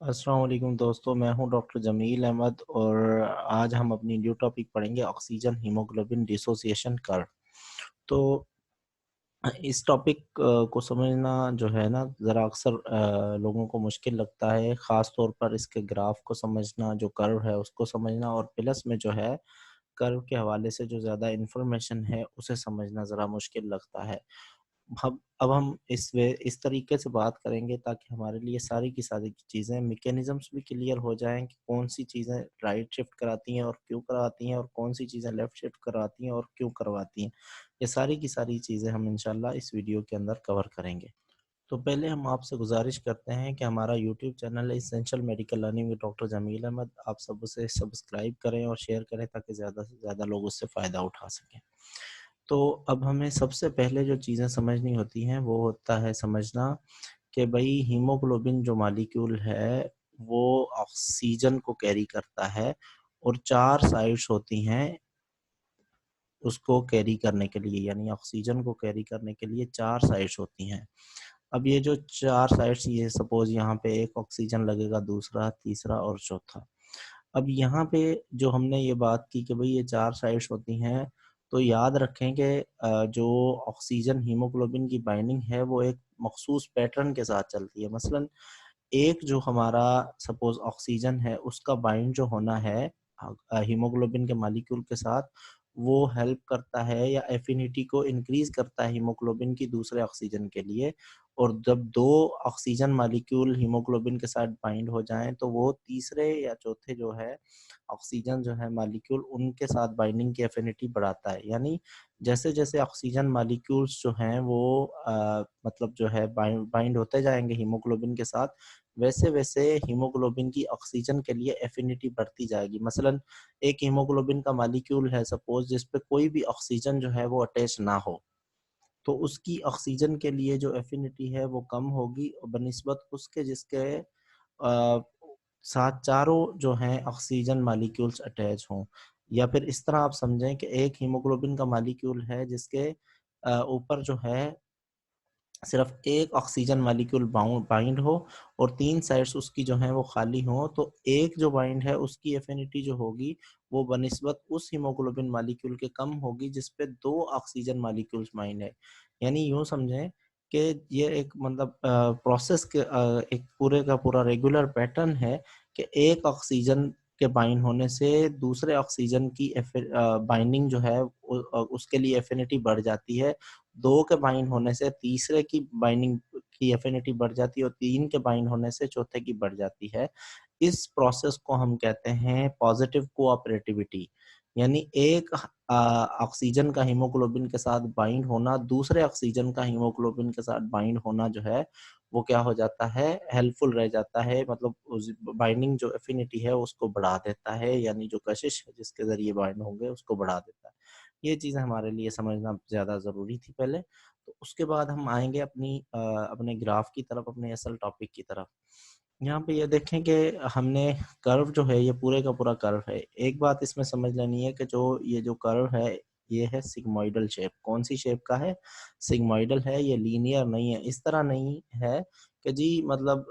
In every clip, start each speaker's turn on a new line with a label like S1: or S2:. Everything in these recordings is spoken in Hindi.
S1: अस्सलाम वालेकुम दोस्तों, मैं हूं डॉक्टर जमील अहमद और आज हम अपनी न्यू टॉपिक पढ़ेंगे ऑक्सीजन हीमोग्लोबिन डिसोसिएशन कर्व। तो इस टॉपिक को समझना जो है ना ज़रा अक्सर लोगों को मुश्किल लगता है, ख़ास तौर पर इसके ग्राफ को समझना, जो कर्व है उसको समझना और प्लस में जो है कर्व के हवाले से जो ज़्यादा इन्फॉर्मेशन है उसे समझना ज़रा मुश्किल लगता है। अब हम इस तरीके से बात करेंगे ताकि हमारे लिए सारी की सारी चीज़ें मैकेनिज़्म्स भी क्लियर हो जाएँ कि कौन-सी चीज़ें राइट शिफ्ट कराती हैं और क्यों करवाती हैं और कौन-सी चीज़ें लेफ्ट शिफ्ट करवाती हैं और क्यों करवाती हैं। ये सारी की सारी चीज़ें हम इंशाल्लाह इस वीडियो के अंदर कवर करेंगे। तो पहले हम आपसे गुज़ारिश करते हैं कि हमारा यूट्यूब चैनल है essential medical learning with doctor Jameel Ahmed, आप सब उसे सब्सक्राइब करें और शेयर करें ताकि ज़्यादा से ज़्यादा लोग उससे फ़ायदा उठा सकें। तो अब हमें सबसे पहले जो चीज़ें समझनी होती हैं वो होता है समझना कि भई हीमोग्लोबिन जो मॉलिक्यूल है वो ऑक्सीजन को कैरी करता है और 4 साइड्स होती हैं उसको कैरी करने के लिए, यानी ऑक्सीजन को कैरी करने के लिए 4 साइड्स होती हैं। अब ये जो 4 साइड्स, ये सपोज़ यहाँ पे एक ऑक्सीजन लगेगा, दूसरा, तीसरा और चौथा। अब यहाँ पे जो हमने ये बात की कि भई ये 4 साइड्स होती हैं, तो याद रखें कि जो ऑक्सीजन हीमोग्लोबिन की बाइंडिंग है वो एक मख़सूस पैटर्न के साथ चलती है। मसलन एक जो हमारा सपोज़ ऑक्सीजन है उसका बाइंड जो होना है हीमोग्लोबिन के मॉलिक्यूल के साथ, वो हेल्प करता है या एफिनिटी को इंक्रीज़ करता है हीमोग्लोबिन की दूसरे ऑक्सीजन के लिए। और जब 2 ऑक्सीजन मॉलिक्यूल हीमोग्लोबिन के साथ बाइंड हो जाएँ तो वो तीसरे या चौथे जो है ऑक्सीजन जो है मॉलिक्यूल उनके साथ बाइंडिंग की एफिनिटी बढ़ाता है। यानी जैसे-जैसे ऑक्सीजन मॉलिक्यूल्स जो हैं वो मतलब जो है बाइंड होते जाएँगे हीमोग्लोबिन के साथ, वैसे-वैसे हीमोग्लोबिन की ऑक्सीजन के लिए एफिनिटी बढ़ती जाएगी। मसलन एक हीमोग्लोबिन का मॉलिक्यूल है सपोज़ जिस पे कोई भी ऑक्सीजन जो है वो अटैच ना हो, तो उसकी ऑक्सीजन के लिए जो एफिनिटी है वो कम होगी बनिस्बत उसके जिसके साथ चारों जो हैं ऑक्सीजन मॉलिक्यूल्स अटैच हों। या फिर इस तरह आप समझें कि एक हीमोग्लोबिन का मॉलिक्यूल है जिसके ऊपर जो है सिर्फ एक ऑक्सीजन मॉलिक्यूल बाइंड हो और 3 साइड्स उसकी जो हैं वो खाली हों, तो एक जो बाइंड है उसकी एफिनिटी जो होगी वो बनिस्बत उस हीमोग्लोबिन मॉलिक्यूल के कम होगी जिस पे 2 ऑक्सीजन मॉलिक्यूल्स बाइंड है। यानी यूँ समझें कि ये एक मतलब प्रोसेस के एक पूरे का पूरा रेगुलर पैटर्न है कि एक ऑक्सीजन के बाइंड होने से दूसरे ऑक्सीजन की बाइंडिंग जो है उसके लिए एफिनिटी बढ़ जाती है। 2 के बाइंड होने से तीसरे की बाइंडिंग की एफिनिटी बढ़ जाती है और 3 के बाइंड होने से चौथे की बढ़ जाती है। इस प्रोसेस को हम कहते हैं पॉजिटिव कोऑपरेटिविटी। यानी एक ऑक्सीजन का हीमोग्लोबिन के साथ बाइंड होना, दूसरे ऑक्सीजन का हीमोग्लोबिन के साथ बाइंड होना जो है, वो क्या हो जाता है, हेल्पफुल रह जाता है, मतलब उस बाइंडिंग जो एफिनिटी है उसको बढ़ा देता है, यानी जो कशिश है जिसके ज़रिए बाइंड होंगे उसको बढ़ा देता है। ये चीज़ें हमारे लिए समझना ज़्यादा ज़रूरी थी पहले। तो उसके बाद हम आएँगे अपने ग्राफ की तरफ, अपने असल टॉपिक की तरफ। यहाँ पे ये देखें कि हमने कर्व जो है ये पूरे का पूरा कर्व है। एक बात इसमें समझ लेनी है कि ये जो कर्व है ये है सिग्मोइडल शेप। कौन-सी शेप का है? सिग्मोइडल है, ये लीनियर नहीं है। इस तरह नहीं है कि जी मतलब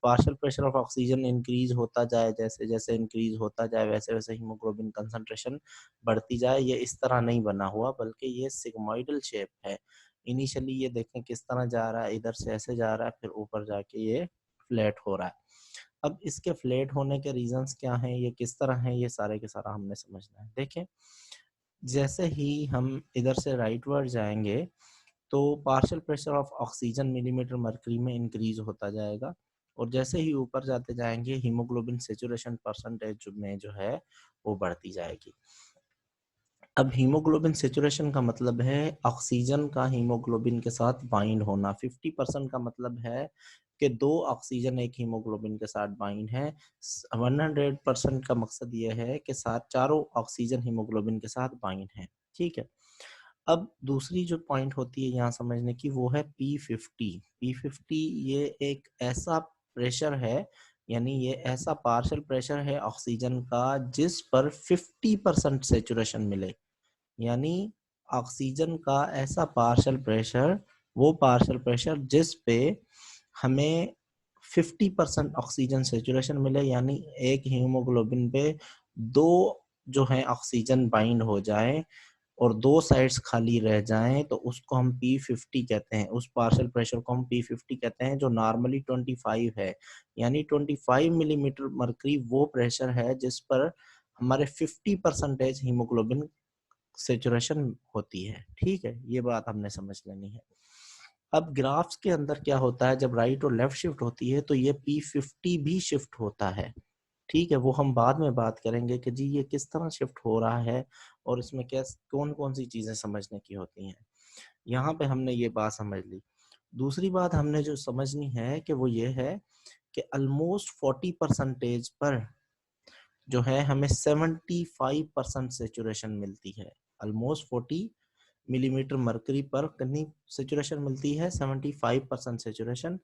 S1: partial pressure of oxygen increase होता जाए, जैसे-जैसे इंक्रीज़ होता जाए वैसे-वैसे हीमोग्लोबिन कंसंट्रेशन बढ़ती जाए, ये इस तरह नहीं बना हुआ बल्कि ये सिग्मोइडल शेप है। इनिशियली ये देखें किस तरह जा रहा है, इधर से ऐसे जा रहा है फिर ऊपर जाके ये फ्लैट हो रहा है। अब इसके फ्लैट होने के रीज़न्स क्या हैं, ये किस तरह हैं, ये सारे के सारा हमने समझना है। देखें, जैसे ही हम इधर से राइटवर्ड जाएँगे, तो partial pressure of oxygen millimetre mercury में इंक्रीज़ होता जाएगा और जैसे ही ऊपर जाते जाएँगे, हीमोग्लोबिन सैचुरेशन परसेंटेज में जो है, वो बढ़ती जाएगी। अब हीमोग्लोबिन सैचुरेशन का मतलब है ऑक्सीजन का हीमोग्लोबिन के साथ बाइंड होना। 50% का मतलब है कि 2 ऑक्सीजन एक हीमोग्लोबिन के साथ बाइंड हैं। 100% का मकसद ये है कि साथ चारों ऑक्सीजन हीमोग्लोबिन के साथ बाइंड हैं। ठीक है? अब दूसरी जो पॉइंट होती है यहाँ समझने की वो है P50। P50 ये एक ऐसा प्रेशर है, यानी ये ऐसा पार्शियल प्रेशर है ऑक्सीजन का जिस पर 50% सैचुरेशन मिले। यानी ऑक्सीजन का ऐसा पार्शियल प्रेशर, वो पार्शियल प्रेशर जिस पे हमें 50% ऑक्सीजन सेचुरेशन मिले, यानी एक हीमोग्लोबिन पे 2 जो है ऑक्सीजन बाइंड हो जाए और 2 साइड्स खाली रह जाएं, तो उसको हम P50 कहते हैं। उस पार्शियल प्रेशर को हम P50 कहते हैं, जो नॉर्मली 25 है। यानी 25 मिलीमीटर मरकरी वो प्रेशर है जिस पर हमारे 50% हीमोग्लोबिन सेचुरेशन होती है। ठीक है, ये बात हमने समझ लेनी है। अब ग्राफ्स के अंदर क्या होता है, जब राइट और लेफ्ट शिफ्ट होती है तो ये P50 भी शिफ्ट होता है। ठीक है, वो हम बाद में बात करेंगे कि जी ये किस तरह शिफ्ट हो रहा है और इसमें क्या कौन कौन सी चीजें समझने की होती हैं। यहाँ पे हमने ये बात समझ ली। दूसरी बात हमने जो समझनी है कि वो ये है कि ऑलमोस्ट 40% पर जो है हमें 75% सेचुरेशन मिलती है। ऑलमोस्ट 40 मिलीमीटर मरकरी पर कितनी सेचुरेशन मिलती है, 75% सेचुरेशन।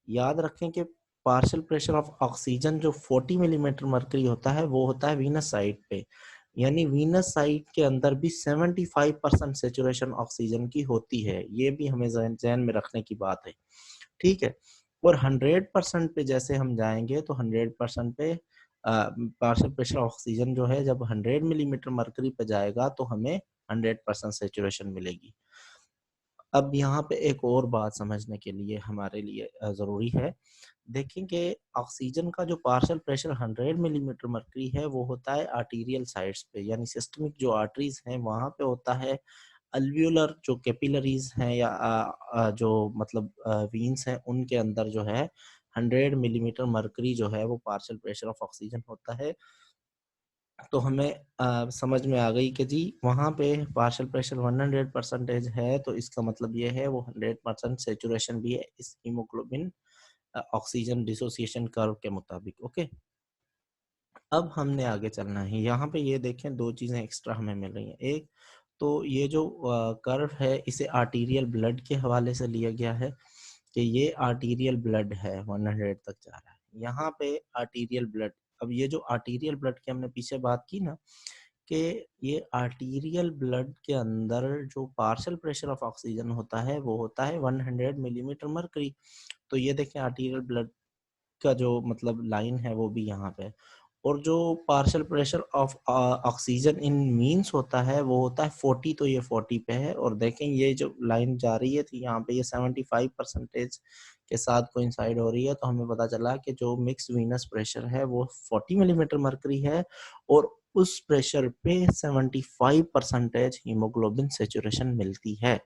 S1: याद रखें कि पार्शियल प्रेशर ऑफ ऑक्सीजन जो 40 मिलीमीटर मरकरी होता है वो होता है वीनस साइड पे, यानी वीनस साइड के अंदर भी 75% सेचुरेशन ऑक्सीजन की होती है। ये भी हमें जहन में रखने की बात है। ठीक है, और 100% पे जैसे हम जाएंगे तो 100% पे पार्शियल प्रेशर ऑक्सीजन जो है जब 100 मिलीमीटर मरकरी पे जाएगा तो हमें 100% सेचुरेशन मिलेगी। अब यहाँ पे एक और बात समझने के लिए हमारे लिए ज़रूरी है। देखें कि ऑक्सीजन का जो पार्शियल प्रेशर 100 मिलीमीटर मरकरी है वो होता है आर्टीरियल साइड्स पे, यानी सिस्टमिक जो आर्टरीज हैं वहाँ पे होता है। अल्वियोलर जो कैपिलरीज हैं या जो मतलब वीन्स हैं उनके अंदर जो है 100 मिलीमीटर मरकरी जो है वो पार्शियल प्रेशर ऑफ ऑक्सीजन होता है। तो हमें समझ में आ गई कि जी वहाँ पे पार्शियल प्रेशर 100% है, तो इसका मतलब ये है वो 100% सेचुरेशन भी है इस हीमोग्लोबिन ऑक्सीजन डिसोसिएशन कर्व के मुताबिक। ओके, अब हमने आगे चलना है। यहाँ पे ये देखें दो चीजें एक्स्ट्रा हमें मिल रही हैं। एक तो ये जो कर्व है इसे आर्टीरियल ब्लड के हवाले से लिया गया है कि ये आर्टीरियल ब्लड है 100 तक जा रहा है। यहाँ पे आर्टीरियल ब्लड, अब ये जो आर्टीरियल ब्लड की हमने पीछे बात की ना कि ये आर्टीरियल ब्लड के अंदर जो पार्शियल प्रेशर ऑफ ऑक्सीजन होता है वो होता है 100 मिलीमीटर मरकरी। तो ये देखें आर्टीरियल ब्लड का जो मतलब लाइन है वो भी यहाँ पे, और जो partial pressure of oxygen in means होता है वो होता है 40, तो ये 40 पे है। और देखें ये जो लाइन जा रही है थी यहाँ पे ये 75% के साथ कोइंसाइड हो रही है, तो हमें पता चला कि जो मिक्स वीनस प्रेशर है वो 40 मिलीमीटर मरकरी है और उस प्रेशर पे 75% हीमोग्लोबिन सेचुरेशन मिलती है।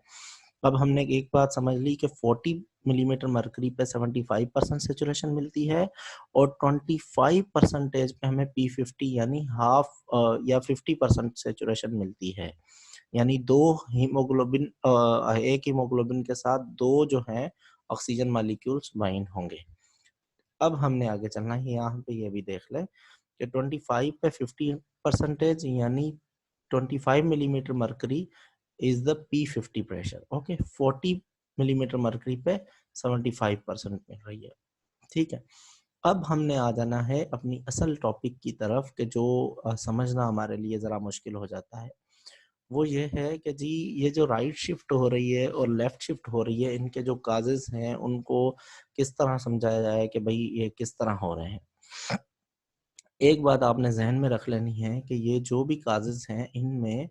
S1: अब हमने एक बात समझ ली कि 40 मिलीमीटर मरकरी पे 75% सेचुरेशन मिलती है और 25% पे हमें P50 यानी हाफ या 50% सेचुरेशन मिलती है। यानी दो हीमोग्लोबिन एक हीमोग्लोबिन के साथ दो जो है ऑक्सीजन मॉलिक्यूल्स बाइंड होंगे। अब हमने आगे चलना है, यहाँ पे ये भी देख ले कि 25 पे 50% यानी 25 millimetre mercury is the P50 pressure. Okay, 40 millimetre mercury पे 75% मिल रही है। ठीक है, अब हमने आ जाना है अपनी असल टॉपिक की तरफ कि जो समझना हमारे लिए ज़रा मुश्किल हो जाता है। वो ये है कि जी ये जो राइट शिफ्ट हो रही है और लेफ्ट शिफ्ट हो रही है इनके जो काजेज हैं उनको किस तरह समझाया जाए कि भाई ये किस तरह हो रहे हैं। एक बात आपने जहन में रख लेनी है कि ये जो भी काजेज हैं इनमें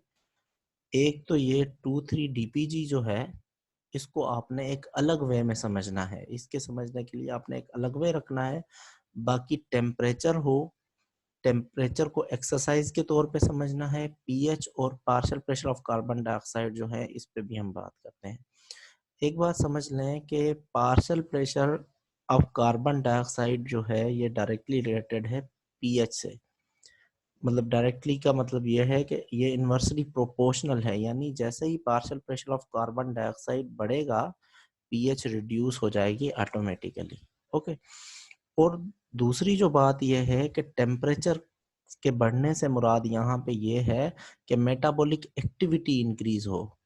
S1: एक तो ये 2,3-DPG जो है इसको आपने एक अलग वे में समझना है। इसके समझने के लिए आपने एक अलग वे रखना है। बाकी टेम्परेचर को एक्सरसाइज के तौर पे समझना है। पीएच और partial pressure of carbon dioxide जो है इस पे भी हम बात करते हैं। एक बात समझ लें कि partial pressure of carbon dioxide जो है ये डायरेक्टली रिलेटेड है पीएच से। मतलब डायरेक्टली का मतलब ये है कि ये इन्वर्सली प्रोपोर्शनल है, यानी जैसे ही partial pressure of carbon dioxide बढ़ेगा पीएच रिड्यूस हो जाएगी ऑटोमेटिकली। ओके, और दूसरी जो बात यह है कि टेम्परेचर के बढ़ने से मुराद यहाँ पे ये है कि मेटाबॉलिक एक्टिविटी इंक्रीज हो।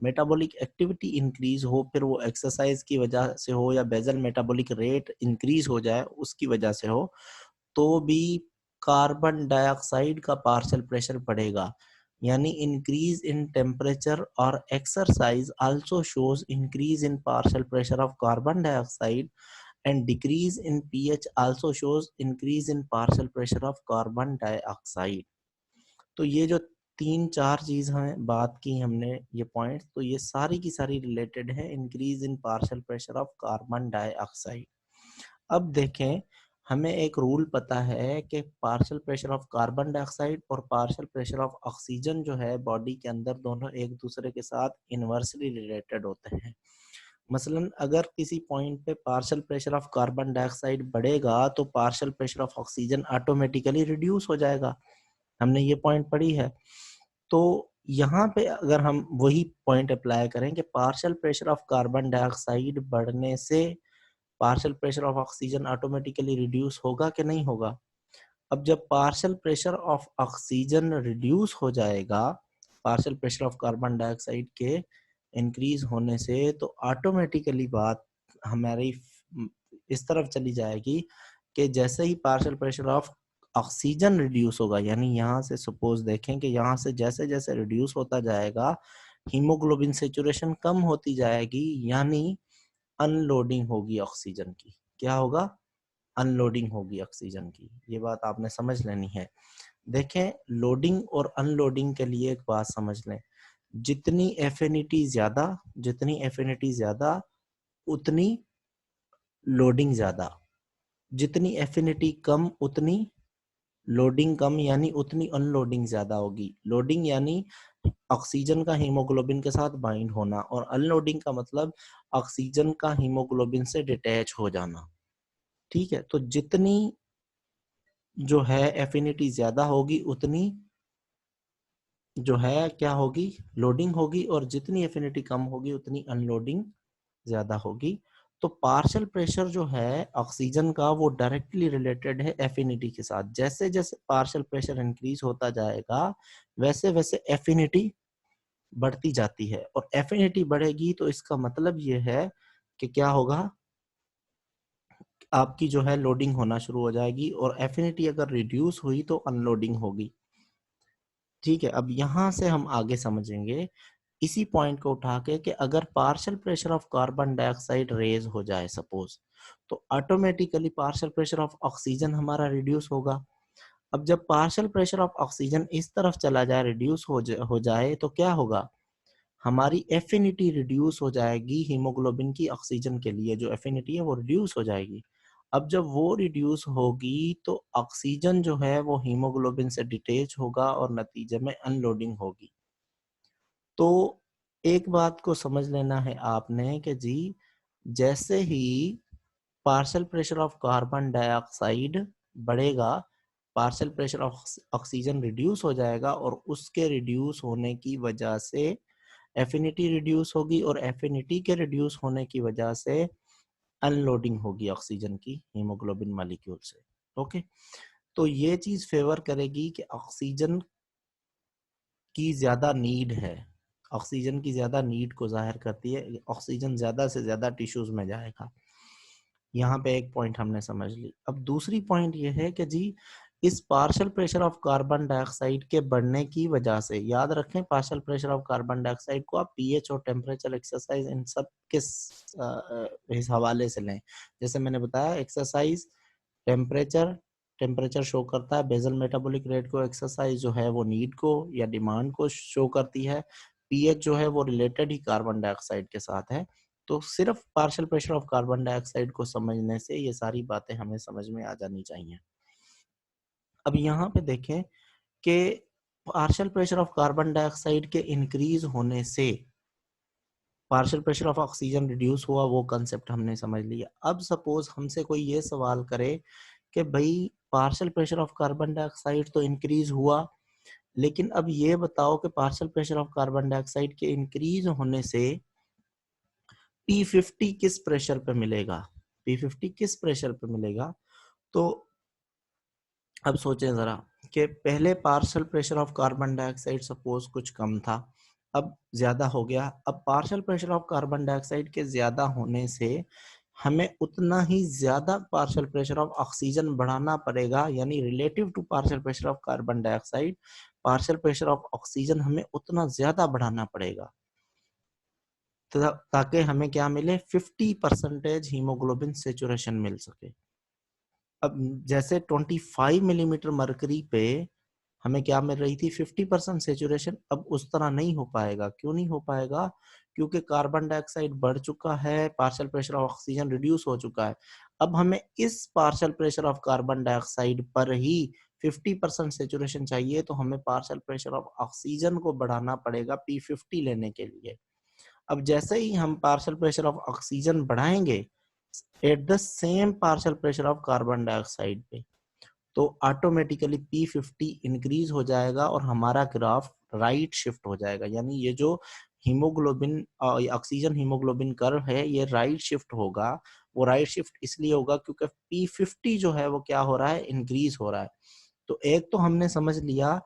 S1: मेटाबॉलिक एक्टिविटी इंक्रीज हो, फिर वो एक्सरसाइज की वजह से हो या बेजल मेटाबॉलिक रेट इंक्रीज हो जाए उसकी वजह से हो, तो भी कार्बन डाइऑक्साइड का पार्शियल प्रेशर बढ़ेगा। यानी इंक्रीज इन टेम्परेचर और exercise also shows increase in partial pressure of carbon dioxide and decrease in pH also shows increase in partial pressure of carbon dioxide। तो ये जो 3-4 चीज हमें बात की हमने, ये पॉइंट्स, तो ये सारी की सारी रिलेटेड है increase in partial pressure of carbon dioxide. अब देखें, हमें एक रूल पता है कि partial pressure of carbon dioxide और पार्शियल प्रेशर ऑफ ऑक्सीजन जो है बॉडी के अंदर, दोनों एक दूसरे के साथ इनवर्सली रिलेटेड होते हैं। मसलन अगर किसी पॉइंट पे partial pressure of carbon dioxide बढ़ेगा तो partial pressure of oxygen automatically reduce हो जाएगा। हमने ये पॉइंट पढ़ी है। तो यहाँ पे अगर हम वही पॉइंट अप्लाई करें कि partial pressure of carbon dioxide बढ़ने से partial pressure of oxygen automatically reduce होगा कि नहीं होगा। अब जब partial pressure of oxygen reduce हो जाएगा partial pressure of carbon dioxide के इंक्रीज होने से, तो ऑटोमेटिकली बात हमारी इस तरफ चली जाएगी कि जैसे ही partial pressure of oxygen reduce होगा, यानी यहाँ से सपोज देखें कि यहाँ से जैसे जैसे रिड्यूस होता जाएगा हीमोग्लोबिन सेचुरेशन कम होती जाएगी, यानी अनलोडिंग होगी ऑक्सीजन की। क्या होगा? अनलोडिंग होगी ऑक्सीजन की। ये बात आपने समझ लेनी है। देखें, लोडिंग और अनलोडिंग के लिए एक बात समझ लें, जितनी एफिनिटी ज्यादा, जितनी एफिनिटी ज्यादा उतनी लोडिंग ज्यादा, जितनी एफिनिटी कम उतनी लोडिंग कम, यानी उतनी अनलोडिंग ज्यादा होगी। लोडिंग यानी ऑक्सीजन का हीमोग्लोबिन के साथ बाइंड होना, और अनलोडिंग का मतलब ऑक्सीजन का हीमोग्लोबिन से डिटैच हो जाना। ठीक है, तो जितनी जो है एफिनिटी ज्यादा होगी उतनी जो है क्या होगी, लोडिंग होगी, और जितनी एफिनिटी कम होगी उतनी अनलोडिंग ज्यादा होगी। तो पार्शियल प्रेशर जो है ऑक्सीजन का वो डायरेक्टली रिलेटेड है एफिनिटी के साथ। जैसे जैसे पार्शियल प्रेशर इंक्रीज होता जाएगा वैसे वैसे एफिनिटी बढ़ती जाती है, और एफिनिटी बढ़ेगी तो इसका मतलब ये है कि क्या होगा, आपकी जो है लोडिंग होना शुरू हो जाएगी, और एफिनिटी अगर रिड्यूस हुई तो अनलोडिंग होगी। ठीक है, अब यहां से हम आगे समझेंगे इसी पॉइंट को उठा के कि अगर partial pressure of carbon dioxide raise हो जाए सपोज, तो automatically partial pressure of oxygen हमारा रिड्यूस होगा। अब जब पार्शियल प्रेशर ऑफ ऑक्सीजन इस तरफ चला जाए, रिड्यूस हो जाए, तो क्या होगा, हमारी एफिनिटी रिड्यूस हो जाएगी हीमोग्लोबिन की ऑक्सीजन के लिए, जो एफिनिटी है वो रिड्यूस हो जाएगी। अब जब वो रिड्यूस होगी तो ऑक्सीजन जो है वो हीमोग्लोबिन से डिटेच होगा और नतीजे में अनलोडिंग होगी। तो एक बात को समझ लेना है आपने कि जी जैसे ही partial pressure of carbon dioxide बढ़ेगा, partial pressure of oxygen reduce हो जाएगा, और उसके रिड्यूस होने की वजह से एफिनिटी रिड्यूस होगी, और एफिनिटी के रिड्यूस होने की वजह से अनलोडिंग होगी ऑक्सीजन की हीमोग्लोबिन मॉलिक्यूल से। ओके, तो ये चीज फेवर करेगी कि ऑक्सीजन की ज्यादा नीड है, ऑक्सीजन की ज्यादा नीड को जाहिर करती है, ऑक्सीजन ज्यादा से ज्यादा टिश्यूज में जाएगा। यहाँ पे एक पॉइंट हमने समझ ली। अब दूसरी पॉइंट ये है कि जी इस partial pressure of carbon dioxide के बढ़ने की वजह से, याद रखें partial pressure of carbon dioxide को आप पीएच और टेम्परेचर, एक्सरसाइज, इन सब के इस हवाले से लें। जैसे मैंने बताया एक्सरसाइज टेम्परेचर, टेम्परेचर शो करता है बेसल मेटाबॉलिक रेट को, एक्सरसाइज जो है वो नीड को या डिमांड को शो करती है, पीएच जो है वो रिलेटेड ही कार्बन डाइऑक्साइड के साथ है। तो सिर्फ partial pressure of carbon dioxide को समझने से ये सारी बातें हमें समझ में आ जानी चाहिए। अब यहाँ पे देखें कि partial pressure of carbon dioxide के इंक्रीज होने से partial pressure of oxygen reduce हुआ, वो कंसेप्ट हमने समझ लिया। अब सपोज हमसे कोई ये सवाल करे कि भाई partial pressure of carbon dioxide तो इंक्रीज हुआ, लेकिन अब ये बताओ कि partial pressure of carbon dioxide के इंक्रीज होने से P50 किस प्रेशर पे मिलेगा, P50 किस प्रेशर पे मिलेगा। तो अब सोचें जरा कि पहले partial pressure of carbon dioxide suppose कुछ कम था, अब ज्यादा हो गया। अब partial pressure of carbon dioxide के ज्यादा होने से हमें उतना ही ज्यादा पार्शियल प्रेशर ऑफ ऑक्सीजन बढ़ाना पड़ेगा, यानी relative to partial pressure of carbon dioxide partial pressure of oxygen हमें उतना ज्यादा बढ़ाना पड़ेगा। ताकि हमें क्या मिले, 50% हीमोग्लोबिन सेचुरेशन मिल सके। अब जैसे 25 मिलीमीटर मरकरी पे हमें क्या मिल रही थी, 50% सेचुरेशन, अब उस तरह नहीं हो पाएगा। क्यों नहीं हो पाएगा? क्योंकि कार्बन डाइऑक्साइड बढ़ चुका है, partial pressure of oxygen reduce हो चुका है। अब हमें इस partial pressure of carbon dioxide पर ही 50% सेचुरेशन चाहिए, तो हमें पार्शियल प्रेशर ऑफ ऑक्सीजन को बढ़ाना पड़ेगा P50 लेने के लिए। अब जैसे ही हम पार्शियल प्रेशर ऑफ ऑक्सीजन बढ़ाएंगे at the same partial pressure of carbon dioxide पे, तो ऑटोमेटिकली P50 इंक्रीज हो जाएगा और हमारा ग्राफ राइट शिफ्ट हो जाएगा। यानी ये जो हीमोग्लोबिन ऑक्सीजन हीमोग्लोबिन कर्व है, ये राइट शिफ्ट होगा। वो राइट शिफ्ट इसलिए होगा क्योंकि P50 जो है वो क्या हो रहा है, इंक्रीज हो रहा है। तो एक तो हमने समझ लिया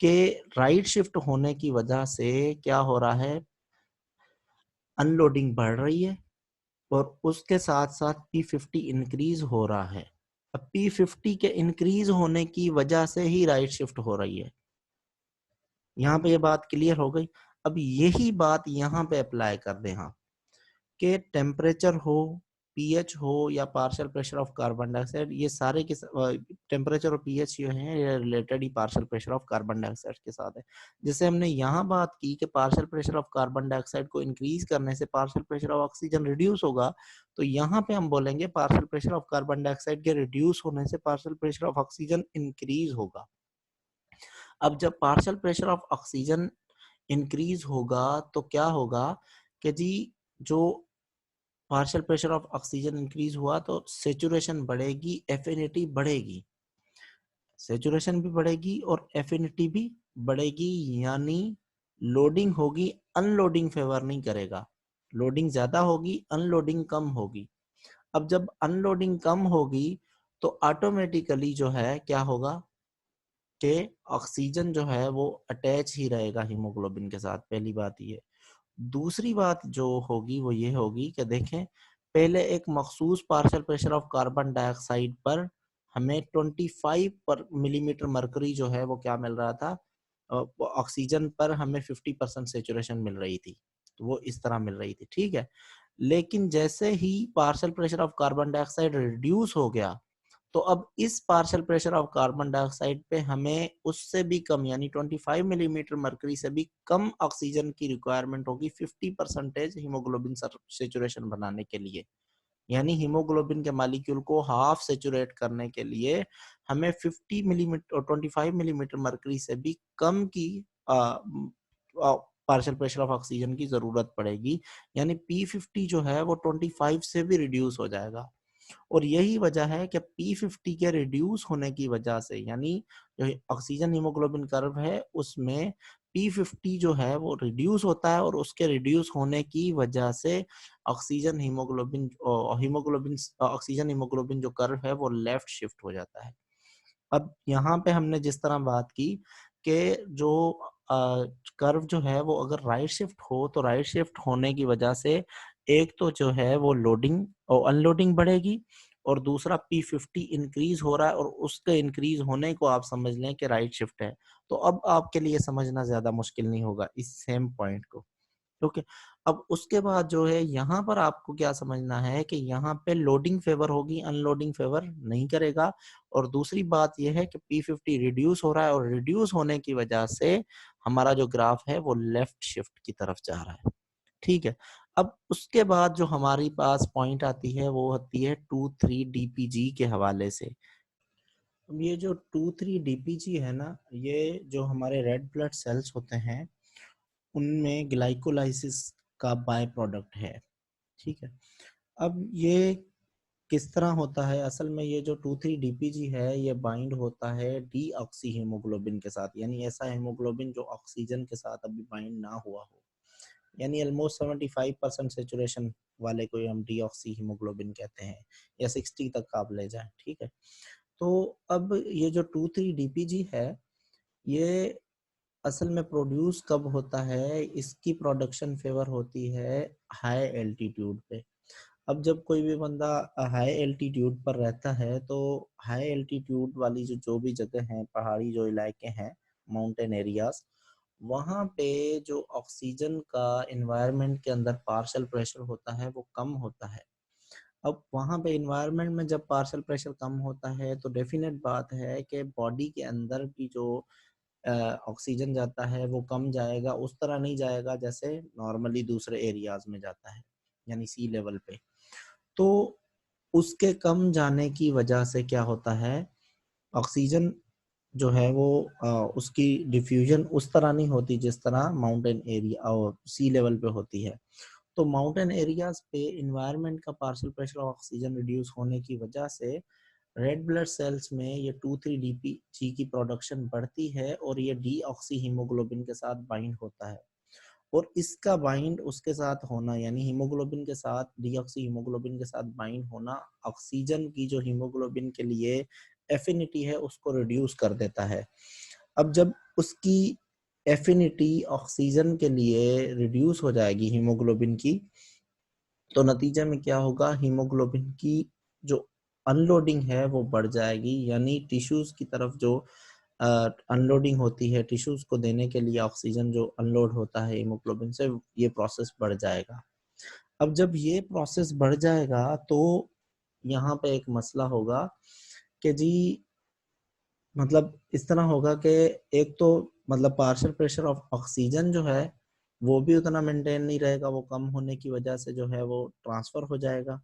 S1: कि राइट शिफ्ट होने की वजह से क्या हो रहा है, अनलोडिंग बढ़ रही है और उसके साथ साथ P50 इंक्रीज हो रहा है। अब P50 के इंक्रीज होने की वजह से ही राइट शिफ्ट हो रही है। यहाँ पे ये बात क्लियर हो गई। अब यही बात यहाँ पे अप्लाई कर दें हम, कि टेम्परेचर हो, पीएच हो या partial pressure of carbon dioxide, ये सारे के टेम्परेचर और पीएच जो है ये related he partial pressure of carbon dioxide के साथ है। जैसे हमने यहाँ बात की कि partial pressure of carbon dioxide को इंक्रीज करने से partial pressure of oxygen reduce होगा, तो यहाँ पे हम बोलेंगे partial pressure of carbon dioxide के रिड्यूस होने से partial pressure of oxygen increase होगा। अब जब partial pressure of oxygen increase होगा तो क्या होगा कि जी, जो partial pressure of oxygen increase हुआ तो सेचुरेशन बढ़ेगी, एफिनिटी बढ़ेगी। सेचुरेशन भी बढ़ेगी और एफिनिटी भी बढ़ेगी, यानी लोडिंग होगी, अनलोडिंग फेवर नहीं करेगा। लोडिंग ज्यादा होगी, अनलोडिंग कम होगी। अब जब अनलोडिंग कम होगी तो ऑटोमेटिकली जो है क्या होगा कि ऑक्सीजन जो है वो अटैच ही रहेगा हीमोग्लोबिन के साथ। पहली बात ये। दूसरी बात जो होगी वो ये होगी कि देखें, पहले एक मखसूस partial pressure of carbon dioxide पर हमें 25 पर मिलीमीटर मरकरी जो है वो क्या मिल रहा था, ऑक्सीजन पर हमें 50% सेचुरेशन मिल रही थी, तो वो इस तरह मिल रही थी, ठीक है। लेकिन जैसे ही partial pressure of carbon dioxide reduce हो गया, तो अब इस partial pressure of carbon dioxide पे हमें उससे भी कम, यानी 25 मिलीमीटर मरकरी से भी कम ऑक्सीजन की रिक्वायरमेंट होगी 50% हीमोग्लोबिन सेचुरेशन बनाने के लिए। यानी हीमोग्लोबिन के मॉलिक्यूल को हाफ सेचुरेट करने के लिए हमें 50 मिलीमीटर और 25 मिलीमीटर मरकरी से भी कम की पार्शियल प्रेशर ऑफ ऑक्सीजन की जरूरत पड़ेगी। यानी P50 जो है वो 25 से भी रिड्यूस हो जाएगा। और यही वजह है कि P50 के रिड्यूस होने की वजह से, यानी जो ऑक्सीजन हीमोग्लोबिन कर्व है उसमें P50 जो है वो रिड्यूस होता है और उसके रिड्यूस होने की वजह से oxygen haemoglobin haemoglobin oxygen haemoglobin जो कर्व है वो लेफ्ट शिफ्ट हो जाता है। अब यहाँ पे हमने जिस तरह बात की कि जो कर्व जो है वो अगर राइट शिफ्ट हो तो राइट शिफ्ट होने की वजह से एक तो जो है वो लोडिंग और अनलोडिंग बढ़ेगी, और दूसरा P50 इंक्रीज हो रहा है और उसके इंक्रीज होने को आप समझ लें कि राइट शिफ्ट है। तो अब आपके लिए समझना ज्यादा मुश्किल नहीं होगा इस सेम पॉइंट को। ओके। अब उसके बाद जो है यहाँ पर आपको क्या समझना है कि यहाँ पे लोडिंग फेवर होगी, अनलोडिंग फेवर नहीं करेगा। और दूसरी बात यह है कि P50 रिड्यूस हो रहा है और रिड्यूस होने की वजह से हमारा जो ग्राफ है वो लेफ्ट शिफ्ट की तरफ जा रहा है, ठीक है। अब उसके बाद जो हमारी पास पॉइंट आती है वो होती है 2,3 DPG के हवाले से। अब ये जो 2,3 DPG है ना, ये जो हमारे रेड ब्लड सेल्स होते हैं उनमें ग्लाइकोलाइसिस का बाय प्रोडक्ट है, ठीक है। अब ये किस तरह होता है, असल में ये जो 2,3 DPG है ये बाइंड होता है डीऑक्सी हीमोग्लोबिन के साथ, यानी ऐसा हीमोग्लोबिन जो ऑक्सीजन के साथ अभी बाइंड ना हुआ हो, यानी ऑलमोस्ट 75% सेचुरेशन वाले को हम डीऑक्सी हीमोग्लोबिन कहते हैं, या 60 तक आप ले जाएं, ठीक है। तो अब ये जो 2,3 DPG है ये असल में प्रोड्यूस कब होता है, इसकी प्रोडक्शन फेवर होती है हाई एल्टीट्यूड पे। अब जब कोई भी बंदा हाई एल्टीट्यूड पर रहता है तो हाई एल्टीट्यूड वाली जो जो भी जगह हैं, पहाड़ी जो इलाके हैं, माउंटेन एरियाज, वहाँ पे जो ऑक्सीजन का एनवायरनमेंट के अंदर पार्शियल प्रेशर होता है वो कम होता है। अब वहाँ पे एनवायरनमेंट में जब पार्शियल प्रेशर कम होता है तो डेफिनेट बात है कि बॉडी के अंदर भी जो ऑक्सीजन जाता है वो कम जाएगा, उस तरह नहीं जाएगा जैसे नॉर्मली दूसरे एरियाज में जाता है, यानी सी लेवल पे। तो उसके कम जाने की वजह से क्या होता है, ऑक्सीजन जो है वो उसकी डिफ्यूजन उस तरह नहीं होती जिस तरह माउंटेन एरिया और सी लेवल पे होती है। तो माउंटेन एरियाज पे इन्वायरमेंट का पार्शियल प्रेशर ऑक्सीजन रिड्यूस होने की वजह से रेड ब्लड सेल्स में ये 2,3-DPG की प्रोडक्शन बढ़ती है और ये डीऑक्सी हीमोग्लोबिन के साथ बाइंड होता है। और इसका बाइंड उसके साथ होना यानी हीमोग्लोबिन के साथ डीऑक्सी हीमोग्लोबिन के साथ बाइंड होना ऑक्सीजन की जो हीमोग्लोबिन के लिए एफिनिटी है उसको रिड्यूस कर देता है। अब जब उसकी एफिनिटी ऑक्सीजन के लिए रिड्यूस हो जाएगी हीमोग्लोबिन की, तो नतीजे में क्या होगा, हीमोग्लोबिन की जो अनलोडिंग है वो बढ़ जाएगी, यानी टिश्यूज की तरफ जो अनलोडिंग होती है, टिश्यूज को देने के लिए ऑक्सीजन जो अनलोड होता है हीमोग्लोबिन से, ये प्रोसेस बढ़ जाएगा। अब जब ये प्रोसेस बढ़ जाएगा तो यहाँ पे एक मसला होगा कि जी मतलब इस तरह होगा कि एक तो मतलब पार्शियल प्रेशर ऑफ ऑक्सीजन जो है वो भी उतना मेंटेन नहीं रहेगा, वो कम होने की वजह से जो है वो ट्रांसफर हो जाएगा।